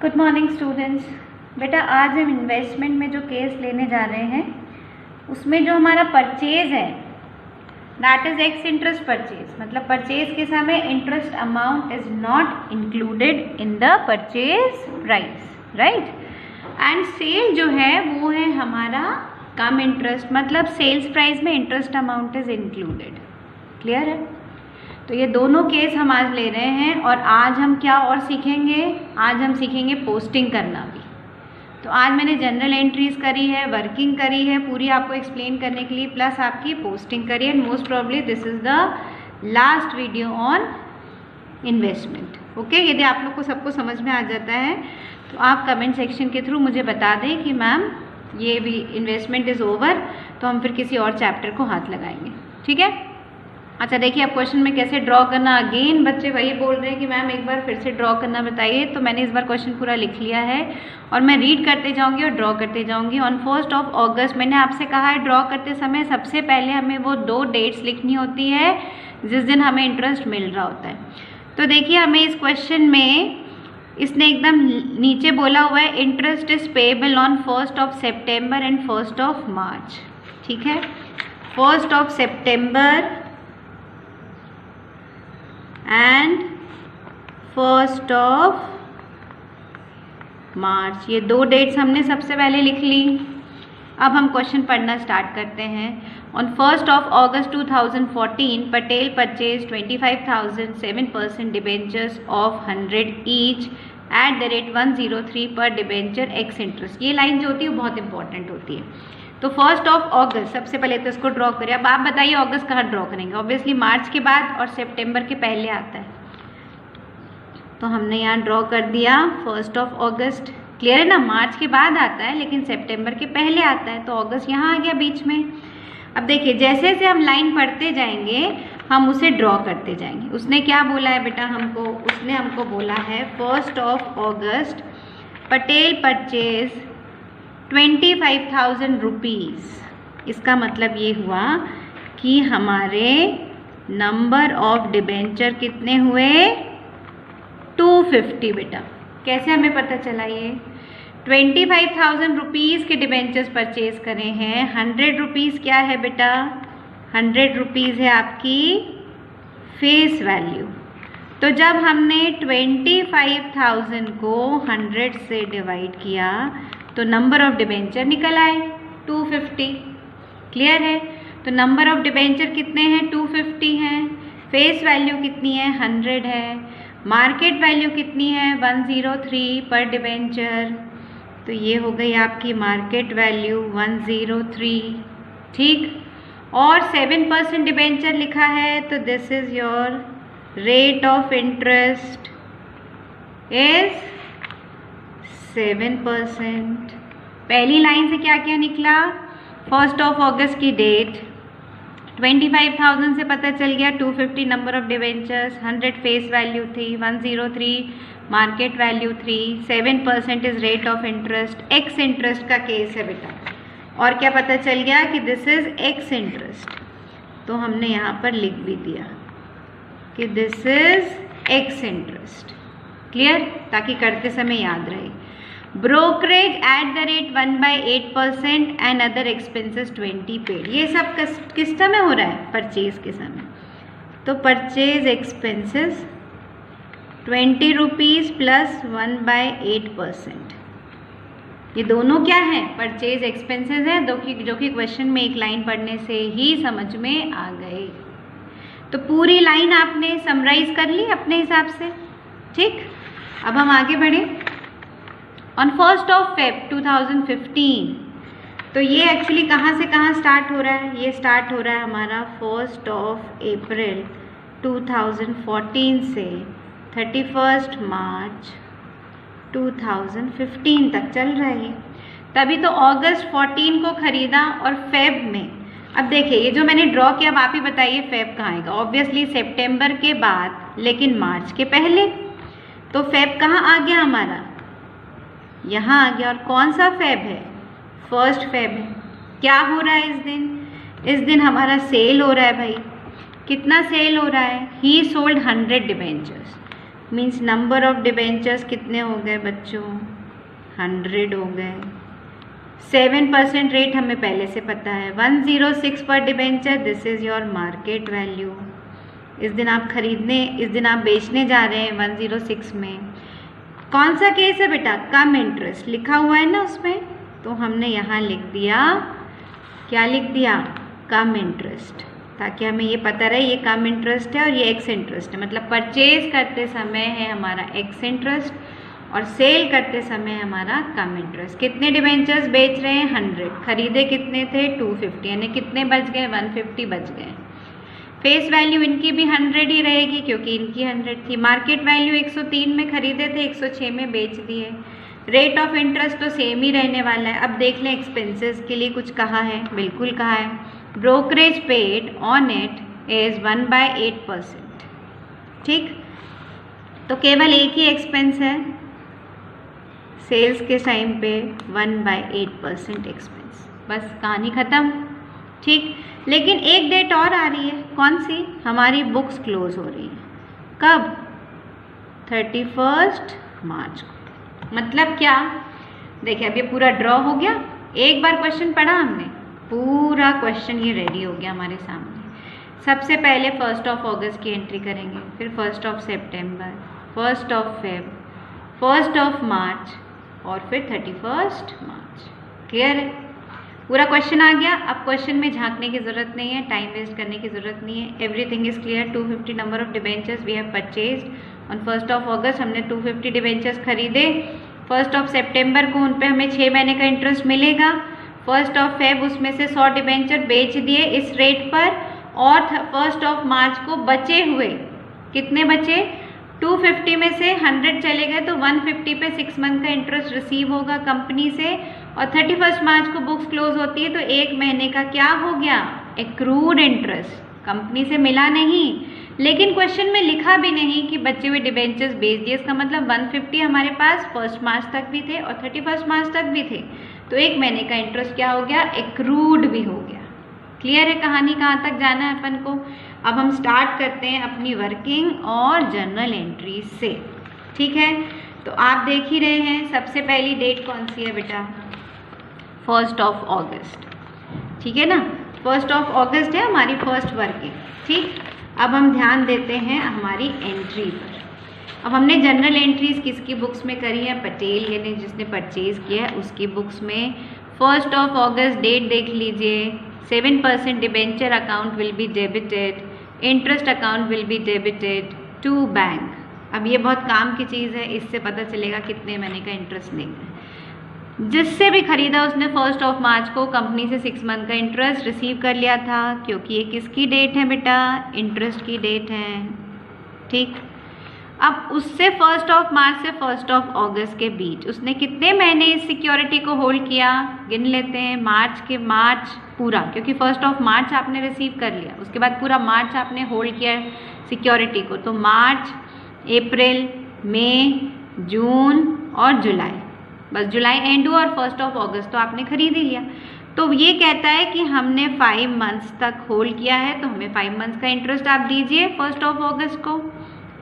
Good morning students. बेटा आज हम इन्वेस्टमेंट में जो केस लेने जा रहे हैं उसमें जो हमारा परचेज है that is ex interest purchase, मतलब परचेज के समय interest amount is not included in the purchase price, right. And sale जो है वो है हमारा कम इंटरेस्ट, मतलब सेल्स प्राइस में interest amount is included. Clear है? तो ये दोनों केस हम आज ले रहे हैं और आज हम क्या और सीखेंगे, आज हम सीखेंगे पोस्टिंग करना भी। तो आज मैंने जनरल एंट्रीज करी है, वर्किंग करी है पूरी आपको एक्सप्लेन करने के लिए, प्लस आपकी पोस्टिंग करी है। Most probably this is the last video on investment. Okay, यदि आप लोग को सबको समझ में आ जाता है तो आप कमेंट सेक्शन के थ्रू मुझे बता दें कि मैम ये भी इन्वेस्टमेंट इज़ ओवर, तो हम फिर किसी और चैप्टर को हाथ लगाएंगे। ठीक है? अच्छा देखिए, अब क्वेश्चन में कैसे ड्रॉ करना, अगेन बच्चे वही बोल रहे हैं कि मैम एक बार फिर से ड्रॉ करना बताइए। तो मैंने इस बार क्वेश्चन पूरा लिख लिया है और मैं रीड करते जाऊंगी और ड्रॉ करते जाऊंगी। ऑन 1 अगस्त मैंने आपसे कहा है ड्रॉ करते समय सबसे पहले हमें वो 2 डेट्स लिखनी होती है जिस दिन हमें इंटरेस्ट मिल रहा होता है। तो देखिए हमें इस क्वेश्चन में इसने एकदम नीचे बोला हुआ है interest is payable on 1 September and 1 मार्च। ठीक है, 1 सितंबर एंड 1 मार्च, ये 2 डेट्स हमने सबसे पहले लिख ली। अब हम क्वेश्चन पढ़ना स्टार्ट करते हैं। On 1 August 2014 Patel purchase 25,000 7% debentures of 100 each at the rate 103 पर डिबेंचर एक्स इंटरेस्ट। ये लाइन जो होती है वो बहुत इंपॉर्टेंट होती है। तो 1 अगस्त सबसे पहले तो इसको ड्रॉ करें। अब आप बताइए अगस्त कहाँ ड्रॉ करेंगे? ऑब्वियसली मार्च के बाद और सितंबर के पहले आता है, तो हमने यहाँ ड्रॉ कर दिया 1 अगस्त। क्लियर है ना? मार्च के बाद आता है लेकिन सितंबर के पहले आता है, तो अगस्त यहाँ आ गया बीच में। अब देखिए जैसे जैसे हम लाइन पढ़ते जाएंगे हम उसे ड्रॉ करते जाएंगे। उसने क्या बोला है बेटा हमको? उसने हमको बोला है 1 अगस्त पटेल परचेज 25,000 रुपीज़। इसका मतलब ये हुआ कि हमारे नंबर ऑफ डिबेंचर कितने हुए? 250 बेटा। कैसे हमें पता चला? ये 25,000 रुपीज़ के डिबेंचर्स परचेज करे हैं। 100 रुपीज़ क्या है बेटा? 100 रुपीज़ है आपकी फेस वैल्यू। तो जब हमने 25,000 को 100 से डिवाइड किया तो नंबर ऑफ डिबेंचर निकल आए 250। क्लियर है? तो नंबर ऑफ डिबेंचर कितने हैं? 250 हैं। फेस वैल्यू कितनी है? 100 है। मार्केट वैल्यू कितनी है? 103 पर डिबेंचर। तो ये हो गई आपकी मार्केट वैल्यू 103। ठीक, और 7% डिबेंचर लिखा है, तो this is your rate of interest is 7%। पहली लाइन से क्या क्या निकला? 1 अगस्त की डेट, 25,000 से पता चल गया 250 number of debentures, 100 face value थी, 103 market value 3, 7% is rate of interest. X interest का केस है बेटा। और क्या पता चल गया कि दिस इज एक्स इंटरेस्ट, तो हमने यहाँ पर लिख भी दिया कि this is ex interest. Clear? ताकि करते समय याद रहे। Brokerage at the rate 1/8% and other expenses 20 paid. ये सब किस समय हो रहा है? परचेज के समय। तो परचेज एक्सपेंसेस 20 रुपीज़ प्लस 1/8%। ये दोनों क्या है? परचेज एक्सपेंसेस है, जो कि क्वेश्चन में एक लाइन पढ़ने से ही समझ में आ गए। तो पूरी लाइन आपने समराइज कर ली अपने हिसाब से। ठीक, अब हम आगे बढ़े। ऑन 1 फेब 2015, तो ये एक्चुअली कहाँ से कहाँ स्टार्ट हो रहा है? ये स्टार्ट हो रहा है हमारा 1 अप्रैल 2014 से 31 मार्च 2015 तक चल रहा है। तभी तो अगस्त 14 को खरीदा और फेब में। अब देखिए ये जो मैंने ड्रॉ किया, अब आप ही बताइए फेब कहाँ आएगा? ऑब्वियसली सितंबर के बाद लेकिन मार्च के पहले। तो फेब कहाँ आ गया हमारा? यहाँ आ गया। और कौन सा फेब है? 1 फेब है। क्या हो रहा है इस दिन? इस दिन हमारा सेल हो रहा है भाई। कितना सेल हो रहा है? ही sold 100 debentures. Means number of debentures कितने हो गए बच्चों? 100 हो गए। 7% रेट हमें पहले से पता है, 106 पर debenture, this is your market value. इस दिन आप बेचने जा रहे हैं 106 में। कौन सा केस है बेटा? कम इंटरेस्ट लिखा हुआ है ना उसमें, तो हमने यहाँ लिख दिया, क्या लिख दिया? कम इंटरेस्ट, ताकि हमें ये पता रहे ये कम इंटरेस्ट है और ये एक्स इंटरेस्ट है। मतलब परचेज करते समय है हमारा एक्स इंटरेस्ट और सेल करते समय हमारा कम इंटरेस्ट। कितने डिबेंचर्स बेच रहे हैं? 100। खरीदे कितने थे? 250, यानी कितने बच गए? 150 बच गए। फेस वैल्यू इनकी भी 100 ही रहेगी क्योंकि इनकी 100 थी। मार्केट वैल्यू 103 में खरीदे थे, 106 में बेच दिए। रेट ऑफ इंटरेस्ट तो सेम ही रहने वाला है। अब देख लें एक्सपेंसेस के लिए कुछ कहा है, बिल्कुल कहा है, brokerage paid on it is 1/8%। ठीक, तो केवल एक ही एक्सपेंस है सेल्स के टाइम पे, 1/8% एक्सपेंस, बस कहानी ख़त्म। ठीक, लेकिन एक डेट और आ रही है, कौन सी? हमारी बुक्स क्लोज हो रही है कब? 31 मार्च को। मतलब क्या? देखिए अब ये पूरा ड्रॉ हो गया। एक बार क्वेश्चन पढ़ा हमने, पूरा क्वेश्चन ये रेडी हो गया हमारे सामने। सबसे पहले 1 अगस्त की एंट्री करेंगे, फिर 1 सितंबर, 1 फेब, 1 मार्च और फिर 31 मार्च। क्लियर है? पूरा क्वेश्चन आ गया। अब क्वेश्चन में झांकने की जरूरत नहीं है, टाइम वेस्ट करने की जरूरत नहीं है। Everything is clear. 250 number of debentures we have purchased on 1 August. हमने 250 डिबेंचर्स खरीदे। 1 सितंबर को उन पे हमें 6 महीने का इंटरेस्ट मिलेगा। 1 फेब उसमें से 100 डिबेंचर बेच दिए इस रेट पर, और 1 मार्च को बचे हुए कितने बचे? 250 में से 100 चले गए तो 150 पे 6 मंथ का इंटरेस्ट रिसीव होगा कंपनी से, और 31 मार्च को बुक्स क्लोज होती है तो 1 महीने का क्या हो गया? Accrued interest. कंपनी से मिला नहीं, लेकिन क्वेश्चन में लिखा भी नहीं कि बचे हुए डिबेंचर्स बेच दिए। इसका मतलब 150 हमारे पास 1 मार्च तक भी थे और 31 मार्च तक भी थे, तो 1 महीने का इंटरेस्ट क्या हो गया? एक्रूड भी हो गया। क्लियर है कहानी? कहाँ तक जाना है अपन को? अब हम स्टार्ट करते हैं अपनी वर्किंग और जर्नल एंट्री से। ठीक है, तो आप देख ही रहे हैं सबसे पहली डेट कौन सी है बेटा? 1 अगस्त। ठीक है ना, 1 अगस्त है हमारी फर्स्ट वर्किंग। ठीक, अब हम ध्यान देते हैं हमारी एंट्री पर। अब हमने जनरल एंट्रीज किसकी बुक्स में करी है? पटेल यानी जिसने परचेज किया है उसकी बुक्स में। 1 अगस्त डेट देख लीजिए। 7% debenture account will be debited, interest account will be debited to bank. अब ये बहुत काम की चीज़ है, इससे पता चलेगा कितने महीने का इंटरेस्ट लेंगे। जिससे भी खरीदा उसने 1 मार्च को कंपनी से 6 मंथ का इंटरेस्ट रिसीव कर लिया था, क्योंकि ये किसकी डेट है बेटा? इंटरेस्ट की डेट है। ठीक, अब उससे 1 मार्च से 1 अगस्त के बीच उसने कितने महीने इस सिक्योरिटी को होल्ड किया? गिन लेते हैं। मार्च पूरा, क्योंकि 1 मार्च आपने रिसीव कर लिया, उसके बाद पूरा मार्च आपने होल्ड किया सिक्योरिटी को, तो मार्च, अप्रैल, मई, जून और जुलाई। बस जुलाई एंड हुआ और 1 अगस्त तो आपने खरीद ही लिया। तो ये कहता है कि हमने 5 मंथ्स तक होल्ड किया है, तो हमें 5 मंथ्स का इंटरेस्ट आप दीजिए 1 अगस्त को।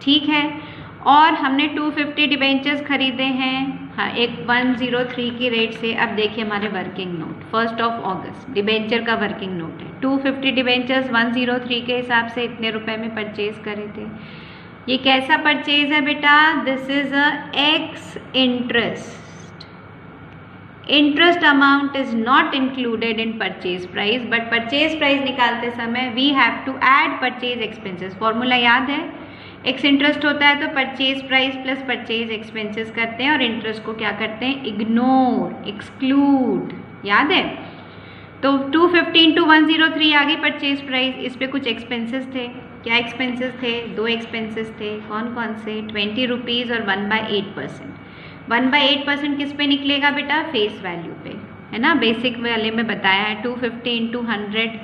ठीक है, और हमने 250 डिबेंचर्स खरीदे हैं, हाँ, एक 103 की रेट से। अब देखिए हमारे वर्किंग नोट 1 अगस्त डिबेंचर का वर्किंग नोट है। 250 डिबेंचर्स 103 के हिसाब से इतने रुपए में परचेज करे थे। ये कैसा परचेज है बेटा? This is a ex interest. Interest amount is not included in purchase price, but purchase price निकालते समय we have to add purchase expenses. Formula याद है? एक्स इंटरेस्ट होता है तो purchase price plus purchase expenses करते हैं, और इंटरेस्ट को क्या करते हैं? Ignore, exclude. याद है? तो 250 × 103 आ गई परचेज प्राइस। इस पे कुछ एक्सपेंसेस थे। क्या एक्सपेंसेस थे? 2 एक्सपेंसेस थे। कौन कौन से? 20 रुपीज़ और 1/8%। 1/8% किस पे निकलेगा बेटा? फेस वैल्यू पे, है ना? बेसिक वाले में बताया है 250 × 100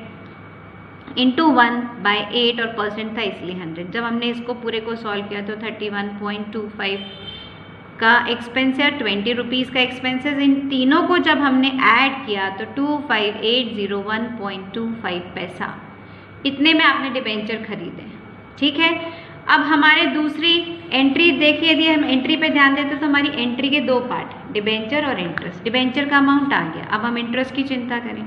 × 1/8 और परसेंट था इसलिए 100। जब हमने इसको पूरे को सॉल्व किया तो 31.25 का एक्सपेंस है, 20 रुपीज़ का एक्सपेंसेस। इन तीनों को जब हमने ऐड किया तो 25801.25 पैसा, इतने में आपने डिबेंचर खरीदे। ठीक है, अब हमारे दूसरी एंट्री देखिए, यदि हम एंट्री पे ध्यान देते तो हमारी एंट्री के दो पार्ट, डिबेंचर और इंटरेस्ट। डिबेंचर का अमाउंट आ गया, अब हम इंटरेस्ट की चिंता करें।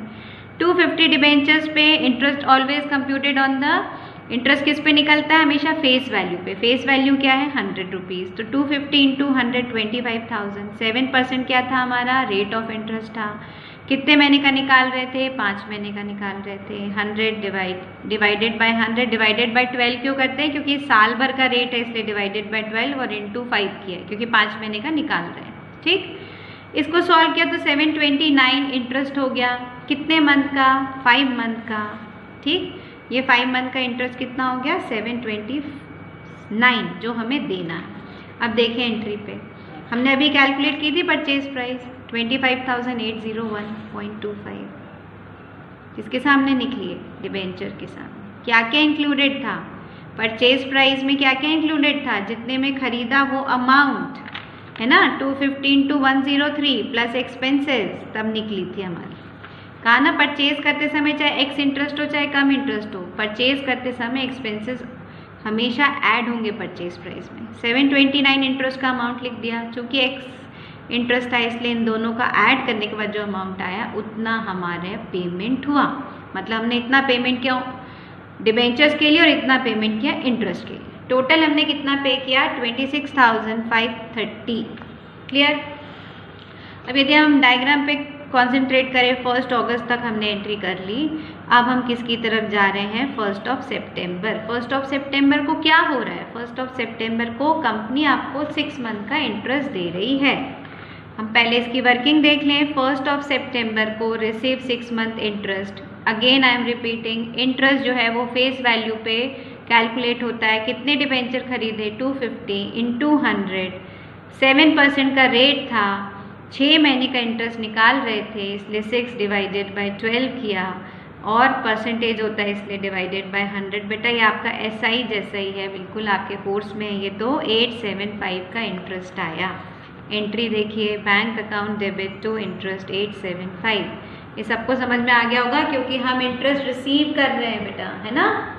250 डिबेंचर्स पे interest always computed on the, interest किस पे निकलता है, हमेशा फेस वैल्यू पे। फेस वैल्यू क्या है, 100 रुपीज़। तो 250 इंटू 100 25,000। 7% क्या था हमारा, रेट ऑफ इंटरेस्ट था। कितने महीने का निकाल रहे थे, 5 महीने का निकाल रहे थे। 100 डिवाइडेड बाय 100 डिवाइडेड बाय 12 क्यों करते हैं, क्योंकि साल भर का रेट है इसलिए डिवाइडेड बाय 12 और इंटू 5 किया है क्योंकि 5 महीने का निकाल रहे हैं। ठीक, इसको सॉल्व किया तो 729 इंटरेस्ट हो गया। कितने मंथ का, 5 मंथ का। ठीक, ये 5 मंथ का इंटरेस्ट कितना हो गया, 729 जो हमें देना है। अब देखें एंट्री पे, हमने अभी कैलकुलेट की थी परचेज प्राइस 25,801.25, किसके सामने निकली है, डिबेंचर के सामने। क्या क्या इंक्लूडेड था परचेज प्राइस में, क्या क्या इंक्लूडेड था, जितने में खरीदा वो अमाउंट है ना, 250 इंटू 103 प्लस एक्सपेंसेस, तब निकली थी हमारी। कहा ना परचेज करते समय चाहे एक्स इंटरेस्ट हो चाहे कम इंटरेस्ट हो, परचेज करते समय एक्सपेंसेस हमेशा ऐड होंगे परचेज प्राइस में। 729 इंटरेस्ट का अमाउंट लिख दिया, चूंकि एक्स इंटरेस्ट था इसलिए इन दोनों का ऐड करने के बाद जो अमाउंट आया उतना हमारे पेमेंट हुआ। मतलब हमने इतना पेमेंट किया डिबेंचर्स के लिए और इतना पेमेंट किया इंटरेस्ट के लिए। टोटल हमने कितना पे किया, 26,530। क्लियर। अब यदि हम डायग्राम पे कॉन्सेंट्रेट करें, 1 अगस्त तक हमने एंट्री कर ली। अब हम किसकी तरफ जा रहे हैं, 1 सितंबर। 1 सितंबर को क्या हो रहा है, 1 सितंबर को कंपनी आपको 6 मंथ का इंटरेस्ट दे रही है। हम पहले इसकी वर्किंग देख लें। 1 सितंबर को receive 6 month interest. Again I am repeating, interest जो है वो फेस वैल्यू पे कैलकुलेट होता है। कितने डिबेंचर खरीदे, 250 इंटू 100, 7% का रेट था, 6 महीने का इंटरेस्ट निकाल रहे थे इसलिए 6 डिवाइडेड बाय 12 किया और परसेंटेज होता है इसलिए डिवाइडेड बाय 100। बेटा ये आपका SI जैसा ही है, बिल्कुल आपके कोर्स में है ये। तो 875 का इंटरेस्ट आया। एंट्री देखिए, bank account debit to interest 875। ये सबको समझ में आ गया होगा क्योंकि हम इंटरेस्ट रिसीव कर रहे हैं बेटा, है ना।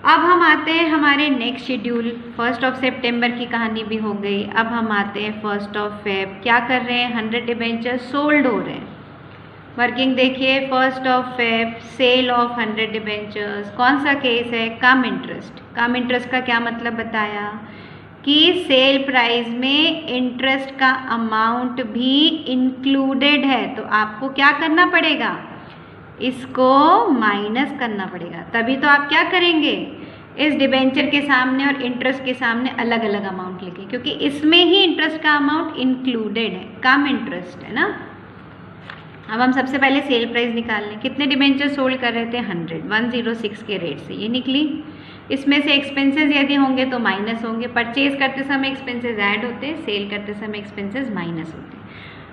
अब हम आते हैं हमारे नेक्स्ट शेड्यूल। 1 सितंबर की कहानी भी हो गई। अब हम आते हैं 1 फेब। क्या कर रहे हैं, 100 डिबेंचर सोल्ड हो रहे हैं। वर्किंग देखिए, 1 फेब सेल ऑफ 100 डिबेंचर्स। कौन सा केस है, कम इंटरेस्ट। कम इंटरेस्ट का क्या मतलब बताया कि सेल प्राइस में इंटरेस्ट का अमाउंट भी इंक्लूडेड है। तो आपको क्या करना पड़ेगा, इसको माइनस करना पड़ेगा। तभी तो आप क्या करेंगे, इस डिबेंचर के सामने और इंटरेस्ट के सामने अलग अलग अमाउंट लिखें क्योंकि इसमें ही इंटरेस्ट का अमाउंट इंक्लूडेड है, कम इंटरेस्ट है ना। अब हम सबसे पहले सेल प्राइस निकाल लें। कितने डिबेंचर सोल्ड कर रहे थे, 106 के रेट से ये निकली। इसमें से एक्सपेंसेस यदि होंगे तो माइनस होंगे। परचेज करते समय एक्सपेंसेस ऐड होते, सेल करते समय एक्सपेंसेस माइनस होते।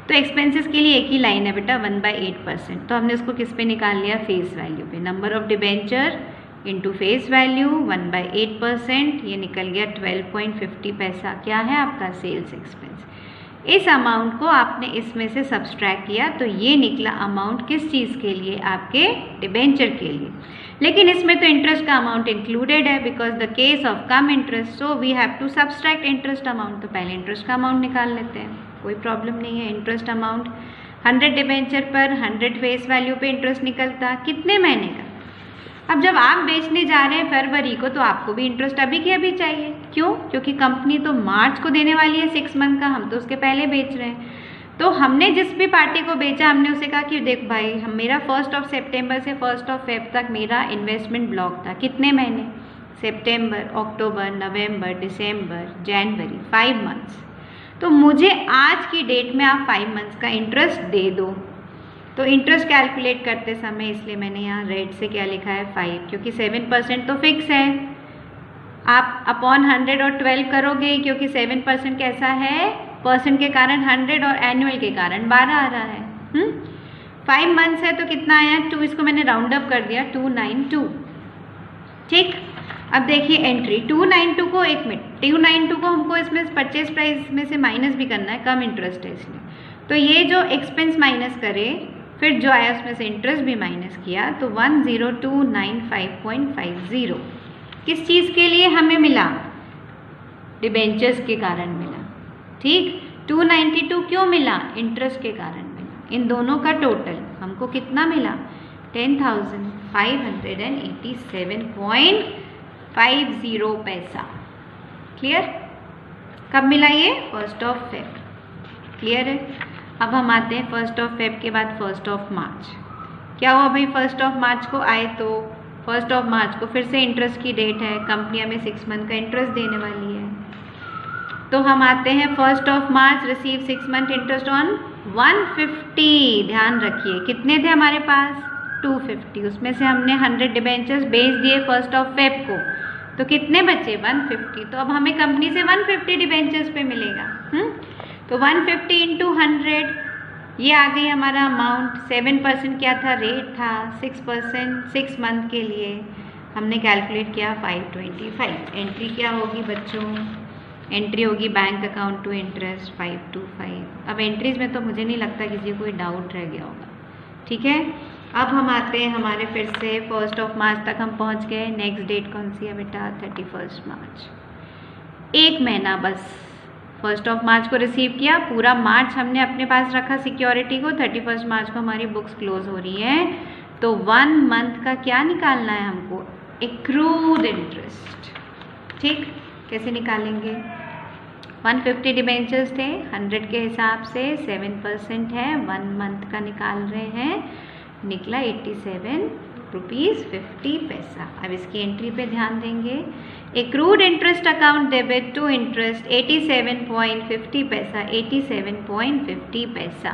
तो एक्सपेंसेस के लिए एक ही लाइन है बेटा, 1/8%। तो हमने उसको किस पे निकाल लिया, फेस वैल्यू पे। Number of debenture into face value 1/8%, ये निकल गया 12.50 पैसा। क्या है आपका सेल्स एक्सपेंस। इस अमाउंट को आपने इसमें से सब्सट्रैक्ट किया तो ये निकला अमाउंट किस चीज़ के लिए, आपके डिबेंचर के लिए। लेकिन इसमें तो इंटरेस्ट का अमाउंट इंक्लूडेड है because the case of cum interest, so we have to subtract interest amount. तो पहले इंटरेस्ट का अमाउंट निकाल लेते हैं, कोई प्रॉब्लम नहीं है। इंटरेस्ट अमाउंट 100 डिबेंचर पर 100 फेस वैल्यू पे इंटरेस्ट निकलता, कितने महीने का। अब जब आप बेचने जा रहे हैं फरवरी को तो आपको भी इंटरेस्ट अभी के अभी चाहिए। क्यों, क्योंकि कंपनी तो मार्च को देने वाली है 6 मंथ का, हम तो उसके पहले बेच रहे हैं। तो हमने जिस भी पार्टी को बेचा हमने उसे कहा कि देख भाई, हम मेरा 1 सितंबर से 1 फेब तक मेरा इन्वेस्टमेंट ब्लॉक था। कितने महीने, सितंबर, अक्टूबर, नवंबर, दिसंबर, जनवरी, 5 मंथ्स। तो मुझे आज की डेट में आप 5 मंथ्स का इंटरेस्ट दे दो। तो इंटरेस्ट कैलकुलेट करते समय इसलिए मैंने यहाँ रेट से क्या लिखा है, 5, क्योंकि 7% तो फिक्स है। आप अपॉन 100 और 12 करोगे क्योंकि 7% कैसा है, परसेंट के कारण 100 और एनुअल के कारण 12 आ रहा है। 5 मंथ्स है तो कितना आया 2, इसको मैंने राउंड अप कर दिया 292। ठीक, अब देखिए एंट्री 292 को, एक मिनट, 292 को हमको इसमें परचेज प्राइस में से माइनस भी करना है, कम इंटरेस्ट है इसलिए। तो ये जो एक्सपेंस माइनस करे फिर जो आया उसमें से इंटरेस्ट भी माइनस किया तो 10295.50 किस चीज़ के लिए हमें मिला, डिबेंचर्स के कारण मिला। ठीक, 292 क्यों मिला? इंटरेस्ट के कारण मिला। इन दोनों का टोटल हमको कितना मिला? 10,587.50 पैसा। क्लियर? कब मिला ये? 1 फेब। क्लियर है? अब हम आते हैं 1 फेब के बाद 1 मार्च। क्या हुआ भाई? 1 मार्च को आए तो 1 मार्च को फिर से इंटरेस्ट की डेट है, कंपनी हमें 6 मंथ का इंटरेस्ट देने वाली है। तो हम आते हैं 1 मार्च, रिसीव 6 मंथ इंटरेस्ट ऑन 150। ध्यान रखिए कितने थे हमारे पास? 250। उसमें से हमने 100 डिबेंचर्स बेच दिए 1 फेब को, तो कितने बचे? 150। तो अब हमें कंपनी से 150 डिबेंचर्स पे मिलेगा। तो 150 इंटू 100, ये आ गई हमारा अमाउंट। 7% क्या था? रेट था। 6% 6 मंथ के लिए हमने कैलकुलेट किया 525। एंट्री क्या होगी बच्चों? एंट्री होगी बैंक अकाउंट टू इंटरेस्ट 525। अब एंट्रीज में तो मुझे नहीं लगता किसी को कोई डाउट रह गया होगा। ठीक है, अब हम आते हैं हमारे फिर से 1 मार्च तक हम पहुंच गए। नेक्स्ट डेट कौन सी है बेटा? 31 मार्च। 1 महीना बस। 1 मार्च को रिसीव किया, पूरा मार्च हमने अपने पास रखा सिक्योरिटी को। 31 मार्च को हमारी बुक्स क्लोज हो रही हैं, तो 1 मंथ का क्या निकालना है हमको? Accrued interest. ठीक, कैसे निकालेंगे? 150 डिबेंचर्स थे, 100 के हिसाब से 7% है, 1 मंथ का निकाल रहे हैं, निकला 87 रुपीज़ 50 पैसा। अब इसकी एंट्री पे ध्यान देंगे। Accrued interest account debit to interest 87.50 पैसा, 87.50 पैसा।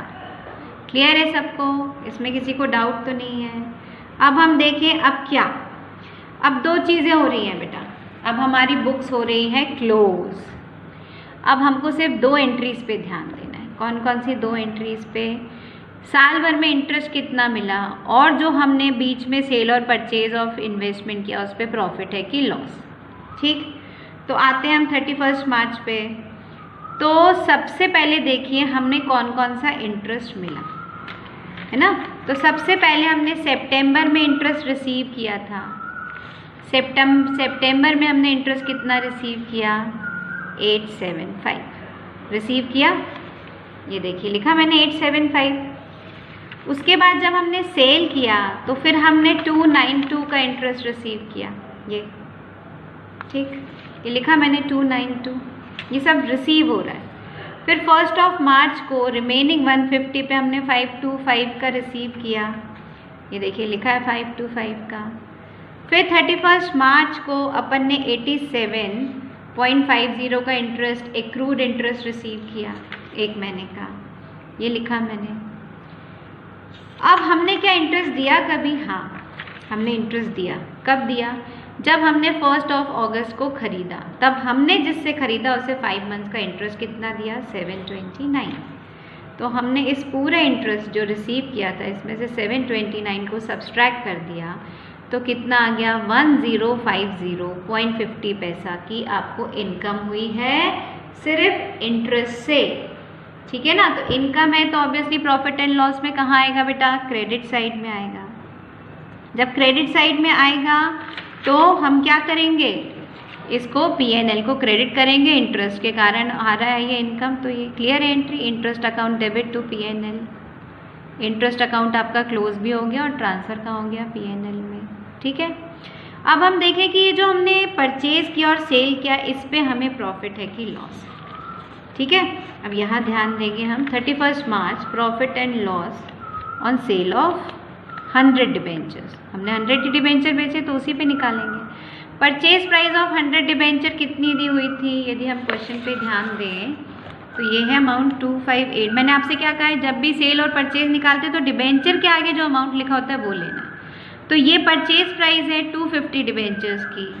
क्लियर है सबको? इसमें किसी को डाउट तो नहीं है? अब हम देखें अब क्या। अब 2 चीज़ें हो रही हैं बेटा। अब हमारी बुक्स हो रही हैं क्लोज। अब हमको सिर्फ 2 एंट्रीज पे ध्यान देना है। कौन कौन सी 2 एंट्रीज पे? साल भर में इंटरेस्ट कितना मिला, और जो हमने बीच में सेल और परचेज ऑफ इन्वेस्टमेंट किया उस पर प्रॉफिट है कि लॉस। ठीक, तो आते हैं हम 31 मार्च पे। तो सबसे पहले देखिए हमने कौन कौन सा इंटरेस्ट मिला, है ना। तो सबसे पहले हमने सितंबर में इंटरेस्ट रिसीव किया था। सितंबर में हमने इंटरेस्ट कितना रिसीव किया? 875 रिसीव किया। ये देखिए लिखा मैंने 875। उसके बाद जब हमने सेल किया तो फिर हमने 292 का इंटरेस्ट रिसीव किया। ये ठीक, ये लिखा मैंने 292। ये सब रिसीव हो रहा है। फिर 1 मार्च को रिमेनिंग 150 पे हमने 525 का रिसीव किया। ये देखिए लिखा है 525 का। फिर 31 मार्च को अपन ने 87.50 का इंटरेस्ट, एक्रूड इंटरेस्ट रिसीव किया 1 महीने का। ये लिखा मैंने। अब हमने क्या इंटरेस्ट दिया कभी? हाँ, हमने इंटरेस्ट दिया। कब दिया? जब हमने 1 अगस्त को खरीदा, तब हमने जिससे खरीदा उसे 5 मंथ का इंटरेस्ट कितना दिया? 729। तो हमने इस पूरे इंटरेस्ट जो रिसीव किया था इसमें से 729 को सब्सट्रैक्ट कर दिया, तो कितना आ गया? 1050.50 पैसा की आपको इनकम हुई है सिर्फ इंटरेस्ट से। ठीक है ना। तो इनकम है तो ऑब्वियसली प्रॉफिट एंड लॉस में कहाँ आएगा बेटा? क्रेडिट साइड में आएगा। जब क्रेडिट साइड में आएगा तो हम क्या करेंगे? इसको P&L को क्रेडिट करेंगे। इंटरेस्ट के कारण आ रहा है ये इनकम, तो ये clear entry. Interest account debit to P&L। Interest account आपका क्लोज भी हो गया और ट्रांसफ़र का हो गया P&L में। ठीक है। अब हम देखें कि ये जो हमने परचेज किया और सेल किया इस पे हमें प्रॉफिट है कि लॉस। ठीक है। अब यहाँ ध्यान देंगे हम 31 March profit and loss on sale of 100 debentures. हमने 100 डिबेंचर बेचे तो उसी पे निकालेंगे। परचेज प्राइस ऑफ 100 डिबेंचर कितनी दी हुई थी? यदि हम क्वेश्चन पे ध्यान दें तो ये है अमाउंट 258। मैंने आपसे क्या कहा है? जब भी सेल और परचेज निकालते तो डिबेंचर के आगे जो अमाउंट लिखा होता है वो लेना। तो ये परचेज प्राइस है 250 डिबेंचर्स की।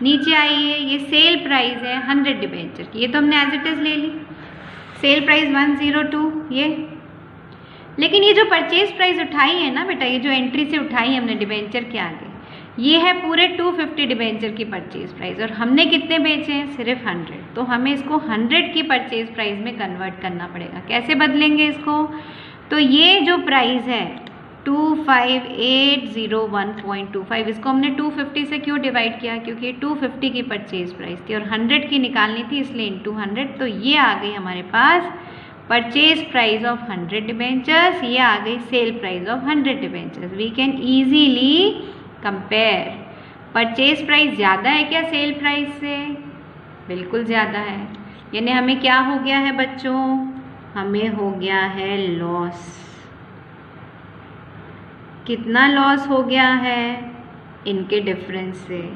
नीचे आइए, ये सेल प्राइस है 100 डिबेंचर की। ये तो हमने एज इट इज़ ले ली। सेल प्राइस 102 ये। लेकिन ये जो परचेज प्राइस उठाई है ना बेटा, ये जो एंट्री से उठाई है हमने डिबेंचर के आगे, ये है पूरे 250 डिबेंचर की परचेज प्राइस। और हमने कितने बेचे हैं? सिर्फ 100। तो हमें इसको 100 की परचेज प्राइस में कन्वर्ट करना पड़ेगा। कैसे बदलेंगे इसको? तो ये जो प्राइस है 25,801.25। इसको हमने 250 से क्यों डिवाइड किया, क्योंकि 250 की परचेज प्राइस थी और 100 की निकालनी थी, इसलिए इंटू 100। तो ये आ गई हमारे पास परचेज प्राइस ऑफ 100 डिबेंचर्स, ये आ गई sale price of 100 debentures. We can easily compare. Purchase price ज़्यादा है क्या सेल प्राइस से? बिल्कुल ज़्यादा है, यानी हमें क्या हो गया है बच्चों? हमें हो गया है लॉस। कितना लॉस हो गया है? इनके डिफरेंस से।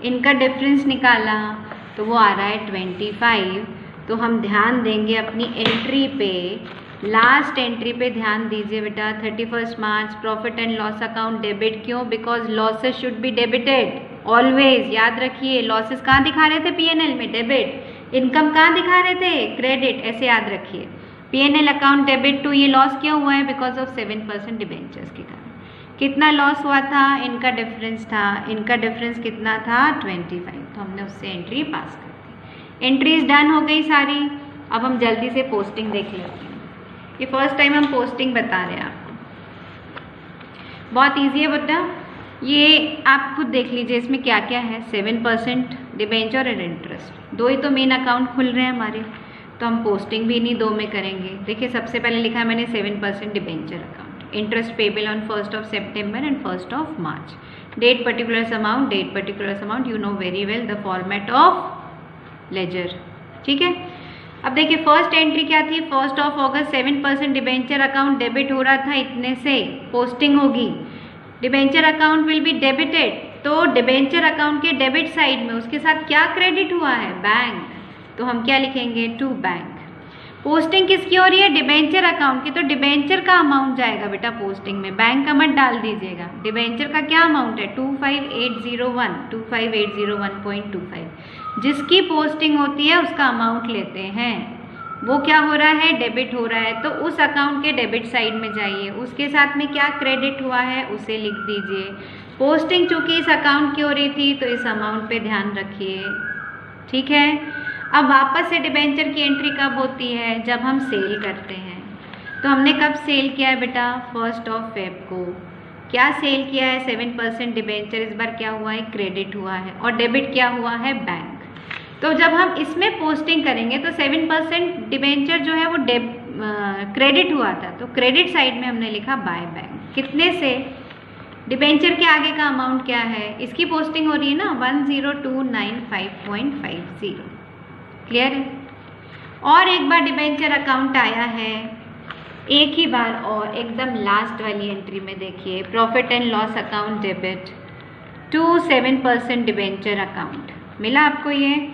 इनका डिफरेंस निकाला तो वो आ रहा है 25। तो हम ध्यान देंगे अपनी एंट्री पे, लास्ट एंट्री पे ध्यान दीजिए बेटा। 31 March profit and loss account debit. क्यों? Because losses should be debited always. याद रखिए, लॉसेस कहाँ दिखा रहे थे? पीएनएल में डेबिट। इनकम कहाँ दिखा रहे थे? क्रेडिट। ऐसे याद रखिए, पीएनएल अकाउंट डेबिट टू। ये लॉस क्यों हुआ है? बिकॉज ऑफ 7% डिबेंचर्स के कारण। कितना लॉस हुआ था? इनका डिफरेंस था, इनका डिफरेंस कितना था? 25। तो हमने उससे एंट्री पास कर दी। एंट्रीज डन हो गई सारी। अब हम जल्दी से पोस्टिंग देख लेते हैं। ये फर्स्ट टाइम हम पोस्टिंग बता रहे हैं आपको, बहुत ईजी है बेटा। ये आप खुद देख लीजिए इसमें क्या क्या है। 7% डिबेंचर एंड इंटरेस्ट, दो ही तो मेन अकाउंट खुल रहे हैं हमारे, तो हम पोस्टिंग भी इन्हीं दो में करेंगे। देखिए सबसे पहले लिखा है मैंने 7% debenture account, interest payable on 1st of September and 1st of March, date particulars amount, you know very well the format of ledger। ठीक है, अब देखिए फर्स्ट एंट्री क्या थी? 1st of August 7% debenture account debit हो रहा था, इतने से पोस्टिंग होगी। Debenture account will be debited, तो डिबेंचर अकाउंट के डेबिट साइड में उसके साथ क्या क्रेडिट हुआ है? बैंक। तो हम क्या लिखेंगे? To bank. पोस्टिंग किसकी हो रही है? डिबेंचर अकाउंट की, तो डिबेंचर का अमाउंट जाएगा बेटा पोस्टिंग में, बैंक का मत डाल दीजिएगा। डिबेंचर का क्या अमाउंट है? 25,801.25। जिसकी पोस्टिंग होती है उसका अमाउंट लेते हैं, वो क्या हो रहा है? डेबिट हो रहा है, तो उस अकाउंट के डेबिट साइड में जाइए, उसके साथ में क्या क्रेडिट हुआ है उसे लिख दीजिए। पोस्टिंग चूंकि इस अकाउंट की हो रही थी तो इस अमाउंट पे ध्यान रखिए। ठीक है, अब वापस से डिबेंचर की एंट्री कब होती है? जब हम सेल करते हैं। तो हमने कब सेल किया है बेटा? 1st of Feb को। क्या सेल किया है? 7% डिबेंचर। इस बार क्या हुआ है? क्रेडिट हुआ है, और डेबिट क्या हुआ है? बैंक। तो जब हम इसमें पोस्टिंग करेंगे तो 7% डिबेंचर जो है वो क्रेडिट हुआ था, तो क्रेडिट साइड में हमने लिखा बाय बैंक। कितने से? डिबेंचर के आगे का अमाउंट क्या है? इसकी पोस्टिंग हो रही है ना 10295.50। क्लियर है? और एक बार डिबेंचर अकाउंट आया है, एक ही बार, और एकदम लास्ट वाली एंट्री में देखिए profit and loss account debit to 7% debenture account. मिला आपको ये?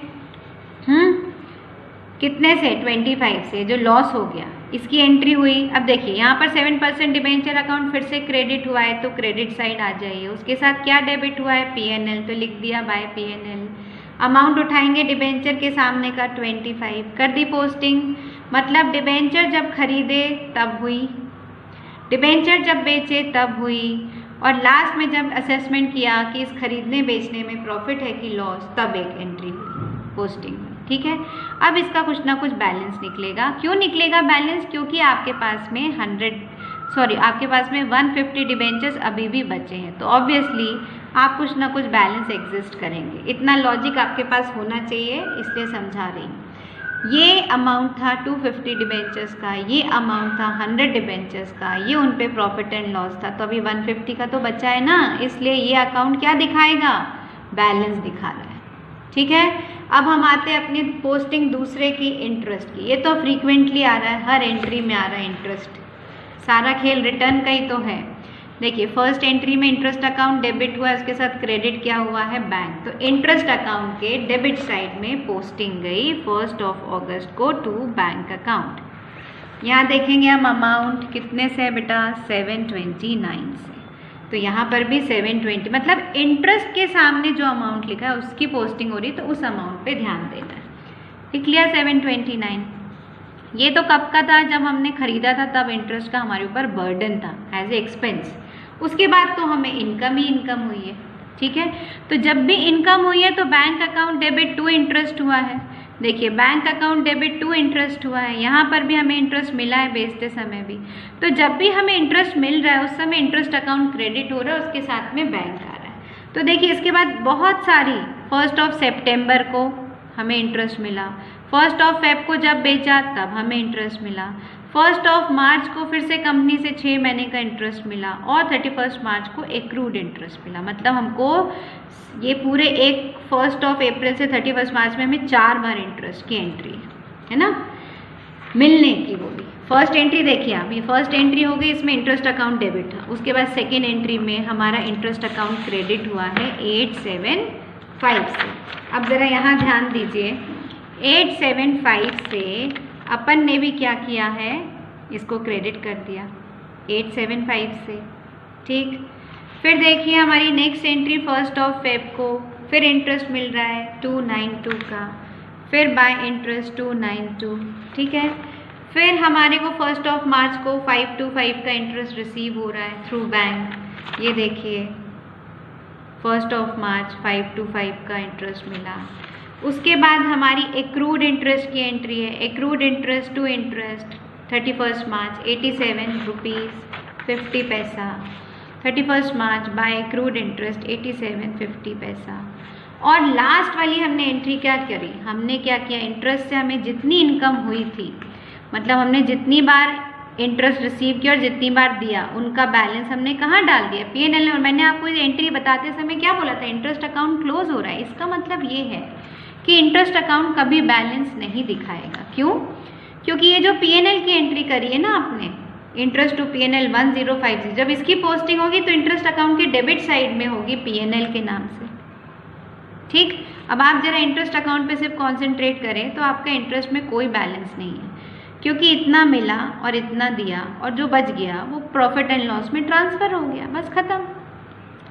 कितने से? 25 से, जो लॉस हो गया इसकी एंट्री हुई। अब देखिए यहाँ पर 7% डिबेंचर अकाउंट फिर से क्रेडिट हुआ है, तो क्रेडिट साइड आ जाइए। उसके साथ क्या डेबिट हुआ है? पीएनएल, तो लिख दिया बाय पीएनएल। अमाउंट उठाएंगे डिबेंचर के सामने का 25, कर दी पोस्टिंग। मतलब डिबेंचर जब खरीदे तब हुई, डिबेंचर जब बेचे तब हुई, और लास्ट में जब असेसमेंट किया कि इस खरीदने बेचने में प्रॉफिट है कि लॉस, तब एक एंट्री हुई पोस्टिंग में। ठीक है, अब इसका कुछ ना कुछ बैलेंस निकलेगा। क्यों निकलेगा बैलेंस? क्योंकि आपके पास में 150 डिबेंचर्स अभी भी बचे हैं, तो ऑब्वियसली आप कुछ ना कुछ बैलेंस एग्जिस्ट करेंगे। इतना लॉजिक आपके पास होना चाहिए, इसलिए समझा रही हूँ। ये अमाउंट था 250 डिबेंचर्स का, ये अमाउंट था 100 डिबेंचर्स का, ये उन पे प्रॉफिट एंड लॉस था, तो अभी 150 का तो बचा है ना, इसलिए ये अकाउंट क्या दिखाएगा? बैलेंस दिखा रहा है। ठीक है, अब हम आते हैं अपनी पोस्टिंग दूसरे की, इंटरेस्ट की। ये तो फ्रीक्वेंटली आ रहा है, हर एंट्री में आ रहा है इंटरेस्ट। सारा खेल रिटर्न का ही तो है। देखिए फर्स्ट एंट्री में इंटरेस्ट अकाउंट डेबिट हुआ, इसके साथ क्रेडिट क्या हुआ है? बैंक। तो इंटरेस्ट अकाउंट के डेबिट साइड में पोस्टिंग गई 1st of August को टू बैंक अकाउंट। यहाँ देखेंगे हम अमाउंट कितने से है बेटा? 729 से। तो यहाँ पर भी 720, मतलब इंटरेस्ट के सामने जो अमाउंट लिखा है उसकी पोस्टिंग हो रही, तो उस अमाउंट पे ध्यान देना है। लिख लिया 729। ये तो कब का था? जब हमने खरीदा था तब इंटरेस्ट का हमारे ऊपर बर्डन था एज ए एक्सपेंस। उसके बाद तो हमें इनकम ही इनकम हुई है। ठीक है, तो जब भी इनकम हुई है तो bank account debit to interest हुआ है, देखिए bank account debit to interest हुआ है, यहाँ पर भी हमें इंटरेस्ट मिला है बेचते समय भी। तो जब भी हमें इंटरेस्ट मिल रहा है उस समय इंटरेस्ट अकाउंट क्रेडिट हो रहा है, उसके साथ में बैंक आ रहा है। तो देखिए इसके बाद बहुत सारी 1 सितंबर को हमें इंटरेस्ट मिला, 1 फेब को जब बेचा तब हमें इंटरेस्ट मिला, 1 मार्च को फिर से कंपनी से 6 महीने का इंटरेस्ट मिला और 31 मार्च को एक्रूड इंटरेस्ट मिला। मतलब हमको ये पूरे 1 अप्रैल से 31 मार्च में हमें 4 बार इंटरेस्ट की एंट्री है ना मिलने की। वो भी फर्स्ट एंट्री देखिए आप, ये फर्स्ट एंट्री हो गई, इसमें इंटरेस्ट अकाउंट डेबिट था। उसके बाद सेकेंड एंट्री में हमारा इंटरेस्ट अकाउंट क्रेडिट हुआ है 875 से। अब ज़रा यहाँ ध्यान दीजिए, 875 से अपन ने भी क्या किया है, इसको क्रेडिट कर दिया 875 से, ठीक। फिर देखिए हमारी नेक्स्ट एंट्री 1 फेब को फिर इंटरेस्ट मिल रहा है 292 का, फिर बाय इंटरेस्ट 292, ठीक है। फिर हमारे को 1 मार्च को 525 का इंटरेस्ट रिसीव हो रहा है थ्रू बैंक। ये देखिए 1 मार्च 525 का इंटरेस्ट मिला। उसके बाद हमारी एक्रूड इंटरेस्ट की एंट्री है, accrued interest to interest 31 March 87 rupees 50 पैसा, 31 मार्च बाय एक्रूड इंटरेस्ट 87.50 पैसा। और लास्ट वाली हमने एंट्री क्या करी, हमने क्या किया, इंटरेस्ट से हमें जितनी इनकम हुई थी, मतलब हमने जितनी बार इंटरेस्ट रिसीव किया और जितनी बार दिया, उनका बैलेंस हमने कहाँ डाल दिया, P&L में। और मैंने आपको ये एंट्री बताते समय क्या बोला था, इंटरेस्ट अकाउंट क्लोज हो रहा है। इसका मतलब ये है कि इंटरेस्ट अकाउंट कभी बैलेंस नहीं दिखाएगा। क्यों? क्योंकि ये जो P&L की एंट्री करी है ना आपने, इंटरेस्ट टू P&L 1050, जब इसकी पोस्टिंग होगी तो इंटरेस्ट अकाउंट की डेबिट साइड में होगी P&L के नाम से, ठीक। अब आप जरा इंटरेस्ट अकाउंट पे सिर्फ कॉन्सेंट्रेट करें तो आपका इंटरेस्ट में कोई बैलेंस नहीं है, क्योंकि इतना मिला और इतना दिया और जो बच गया वो प्रॉफिट एंड लॉस में ट्रांसफ़र हो गया, बस ख़त्म।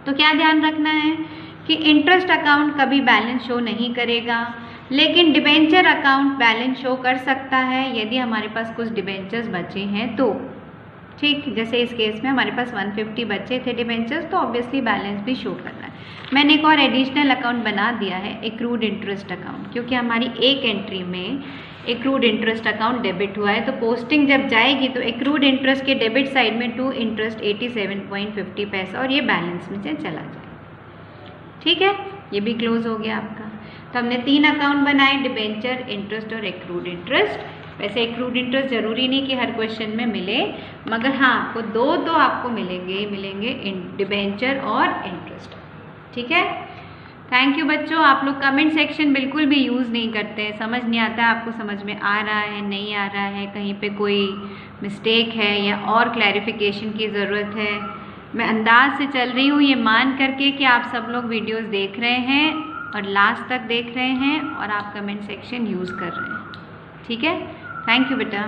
तो क्या ध्यान रखना है कि इंटरेस्ट अकाउंट कभी बैलेंस शो नहीं करेगा, लेकिन डिबेंचर अकाउंट बैलेंस शो कर सकता है यदि हमारे पास कुछ डिबेंचर्स बचे हैं तो, ठीक। जैसे इस केस में हमारे पास 150 बचे थे डिबेंचर्स, तो ऑब्वियसली बैलेंस भी शो कर रहा है। मैंने एक और एडिशनल अकाउंट बना दिया है, एक्रूड इंटरेस्ट अकाउंट, क्योंकि हमारी एक एंट्री में एक्रूड इंटरेस्ट अकाउंट डेबिट हुआ है, तो पोस्टिंग जब जाएगी तो एक्रूड इंटरेस्ट के डेबिट साइड में टू इंटरेस्ट 87.50 पैसा और ये बैलेंस में से चला जाए, ठीक है। ये भी क्लोज हो गया आपका। तो हमने 3 अकाउंट बनाए, डिबेंचर, इंटरेस्ट और एक्रूड इंटरेस्ट। वैसे एक्रूड इंटरेस्ट जरूरी नहीं कि हर क्वेश्चन में मिले, मगर हाँ आपको 2 तो आपको मिलेंगे डिबेंचर और इंटरेस्ट, ठीक है। थैंक यू बच्चों। आप लोग कमेंट सेक्शन बिल्कुल भी यूज़ नहीं करते हैं, समझ नहीं आता है आपको समझ में आ रहा है नहीं आ रहा है, कहीं पे कोई मिस्टेक है या और क्लैरिफिकेशन की ज़रूरत है। मैं अंदाज से चल रही हूँ ये मान करके कि आप सब लोग वीडियोस देख रहे हैं और लास्ट तक देख रहे हैं और आप कमेंट सेक्शन यूज़ कर रहे हैं, ठीक है। थैंक यू बेटा।